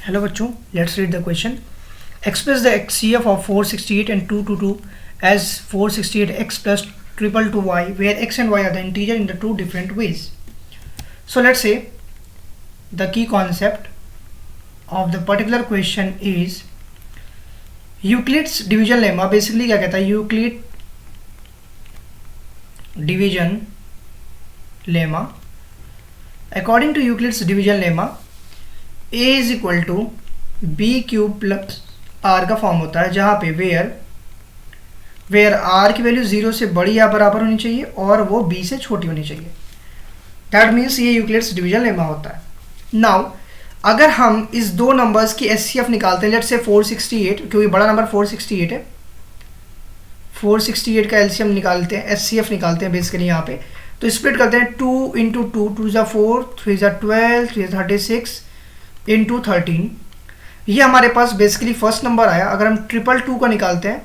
Hello बच्चों, let's read the question. Express the HCF of 468 and 222 as 468x plus 222y where x and y are the integer in the two different ways. So let's say the key concept of the particular question is Euclid's division lemma. Basically क्या कहता है Euclid division lemma. According to Euclid's division lemma, a is equal to b cube plus r का form होता है, जहाँ पे where are की value 0 से बड़ी या बराबर होनी चाहिए और वो b से छोटी होनी चाहिए. दैट मीन्स ये यूक्लिड्स डिवीजन लेमा होता है. नाउ अगर हम इस दो नंबर्स की एचसीएफ निकालते हैं, लेट्स से 468, क्योंकि बड़ा नंबर 468 है, 468 का एलसीएम निकालते हैं, एचसीएफ निकालते हैं बेसिकली यहाँ पे. तो स्प्लिट करते हैं 2 इंटू 2, 2 ज़ा 4, 3 ज़ा 12, 3 ज़ा 36 इंटू 13. ये हमारे पास बेसिकली फर्स्ट नंबर आया. अगर हम 222 का निकालते हैं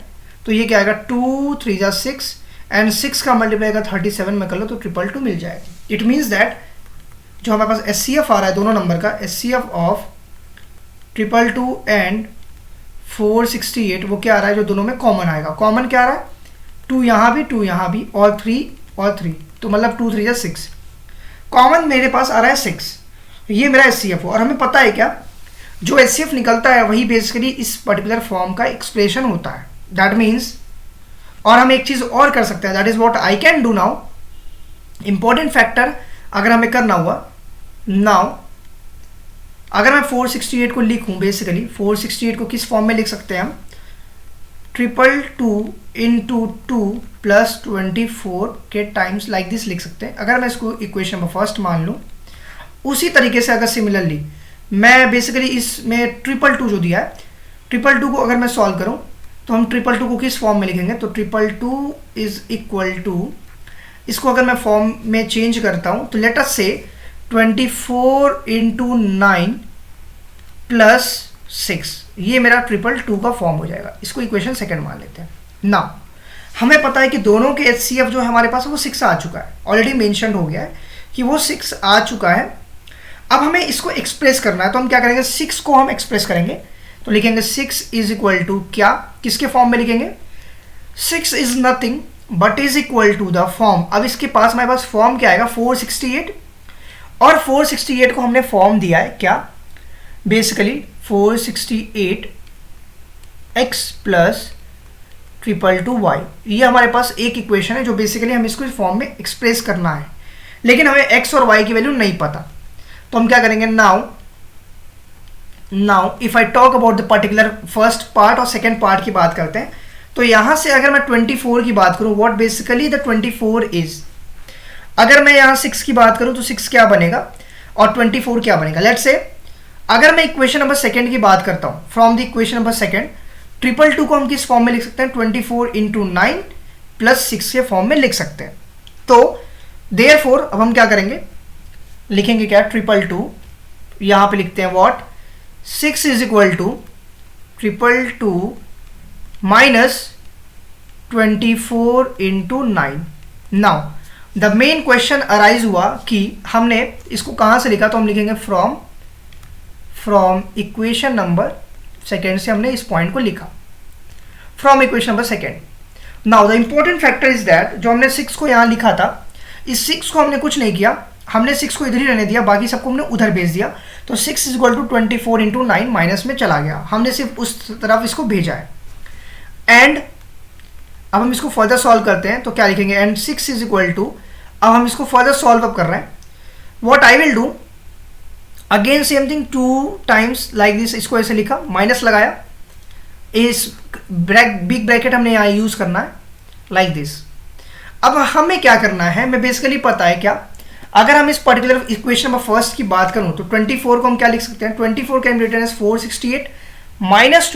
तो ये क्या आएगा, 2 3 ज़ा 6 एंड 6 का मल्टीप्लाई का 37 में कर लो तो 222 मिल जाएगा. इट मीन्स दैट जो हमारे पास एचसीएफ आ रहा है दोनों नंबर का, एचसीएफ ऑफ 222 एंड 468, वो क्या आ रहा है, जो दोनों में कॉमन आएगा. कॉमन क्या आ रहा है, 2 यहाँ भी 2 यहाँ भी और 3, तो मतलब 2 3 ज़ा 6. कॉमन मेरे पास आ रहा है 6. ये मेरा एचसीएफ हो. और हमें पता है क्या, जो एचसीएफ निकलता है वही बेसिकली इस पर्टिकुलर फॉर्म का एक्सप्रेशन होता है. दैट मीन्स, और हम एक चीज़ और कर सकते हैं, that is what I can do now. Important factor अगर हमें करना हुआ नाउ, अगर मैं 468 को लिखूं, बेसिकली 468 को किस फॉर्म में लिख सकते हैं हम, 222 इंटू 2 प्लस 24 के टाइम्स लाइक दिस लिख सकते हैं. अगर मैं इसको इक्वेशन नंबर फर्स्ट मान लूँ, उसी तरीके से अगर सिमिलरली मैं बेसिकली इसमें 222 जो दिया है, 222 को अगर मैं सॉल्व करूं तो हम 222 को किस फॉर्म में लिखेंगे, तो 222 इज इक्वल टू, इसको अगर मैं फॉर्म में चेंज करता हूं तो लेट अस से 24 इंटू 9 प्लस 6, ये मेरा 222 का फॉर्म हो जाएगा. इसको इक्वेशन सेकंड मान लेते हैं. नाउ हमें पता है कि दोनों के एचसीएफ जो हमारे पास है वो 6 आ चुका है, ऑलरेडी मेंशन हो गया है कि वो 6 आ चुका है. अब हमें इसको एक्सप्रेस करना है, तो हम क्या करेंगे, 6 को हम एक्सप्रेस करेंगे. तो लिखेंगे 6 इज इक्वल टू क्या, किसके फॉर्म में लिखेंगे, 6 is nothing but is equal to the form. अब इसके पास हमारे पास फॉर्म क्या आएगा, 468, और 468 को हमने फॉर्म दिया है क्या, बेसिकली 468 x प्लस 222y. ये हमारे पास एक इक्वेशन है जो बेसिकली हम इसको इस फॉर्म में एक्सप्रेस करना है, लेकिन हमें x और y की वैल्यू नहीं पता. तो हम क्या करेंगे, now if I talk about the particular first part और सेकेंड पार्ट की बात करते हैं, तो यहां से अगर मैं 24 की बात करूं, व्हाट बेसिकली द 24 इज, अगर मैं यहां 6 की बात करूं तो 6 क्या बनेगा और 24 क्या बनेगा. लेट्स से अगर मैं इक्वेशन नंबर सेकेंड की बात करता हूं, from the equation number second, 222 को हम किस फॉर्म में लिख सकते हैं, 24 इंटू 9 प्लस 6 के फॉर्म में लिख सकते हैं. तो देयरफॉर अब हम क्या करेंगे, लिखेंगे क्या, 222, यहां पे लिखते हैं what, 6 is equal to 222 minus 24 into 9. Now the main question arise हुआ कि हमने इसको कहां से लिखा, तो हम लिखेंगे फ्रॉम इक्वेशन नंबर सेकेंड से हमने इस पॉइंट को लिखा, from equation number second. Now the important factor is that जो हमने 6 को यहां लिखा था, इस 6 को हमने कुछ नहीं किया, हमने 6 को इधर ही रहने दिया, बाकी सबको हमने उधर भेज दिया. तो 6 is equal to 24 into 9 minus में चला गया, हमने सिर्फ उस तरफ इसको भेजा है. एंड अब हम इसको फर्दर सॉल्व करते हैं, तो क्या लिखेंगे, एंड 6 इज इक्वल टू, अब हम इसको फर्दर सॉल्व अप कर रहे हैं. What I will do, again same thing, 2 times like this, इसको ऐसे लिखा, माइनस लगाया, इस बिग ब्रैकेट हमने यहाँ यूज करना है लाइक दिस. अब हमें क्या करना है, मैं बेसिकली पता है क्या, अगर हम इस पर्टिकुलर इक्वेशन नंबर फर्स्ट की बात करूं तो 24 को हम क्या लिख सकते हैं, 24 can be written as 468 minus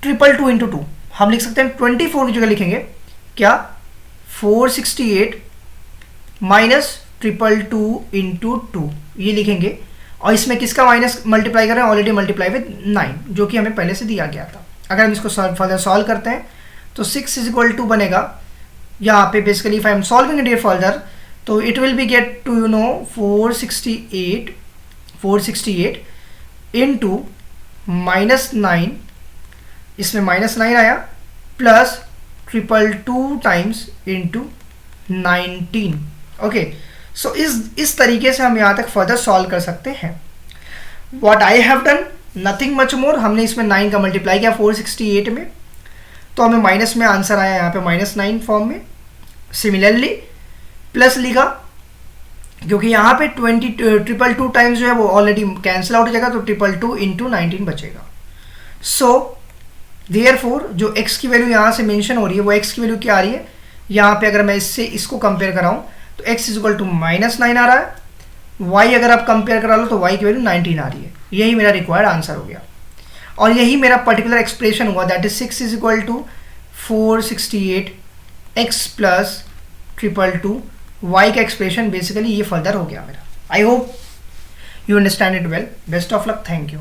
222 into 2. हम लिख सकते हैं 24 की जगह लिखेंगे क्या, 468 माइनस 222 इंटू 2, ये लिखेंगे. और इसमें किसका माइनस मल्टीप्लाई कर रहे हैं, ऑलरेडी मल्टीप्लाई विद 9, जो कि हमें पहले से दिया गया था. अगर हम इसको फर्दर सॉल्व करते हैं तो 6 इज इक्वल टू बनेगा, यहाँ पे basically if I am solving it further, तो it will be get to 468 into -9, इसमें -9 आया, प्लस 222 टाइम्स इंटू 19। ओके, सो इस तरीके से हम यहाँ तक फर्दर सॉल्व कर सकते हैं। What I have done, nothing much more, हमने इसमें 9 का मल्टीप्लाई किया 468 में, तो हमें माइनस में आंसर आया यहाँ पे -9 फॉर्म में। सिमिलरली प्लस लिखा, क्योंकि यहाँ पे 222 टाइम्स जो है वो ऑलरेडी कैंसिल आउट हो जाएगा, तो 222 इंटू 19 बचेगा। सो देयरफॉर जो x की वैल्यू यहाँ से मेंशन हो रही है वो x की वैल्यू क्या आ रही है, यहाँ पे अगर मैं इससे इसको कंपेयर कराऊँ तो x इज इक्वल टू -9 आ रहा है, y अगर आप कंपेयर करा लो तो y की वैल्यू 19 आ रही है। यही मेरा रिक्वायर्ड आंसर हो गया, और यही मेरा पर्टिकुलर एक्सप्रेशन हुआ, that is 6 is equal to 468 x plus 222 y का एक्सप्रेशन बेसिकली ये फर्दर हो गया मेरा। I hope you understand it well. Best of luck, thank you.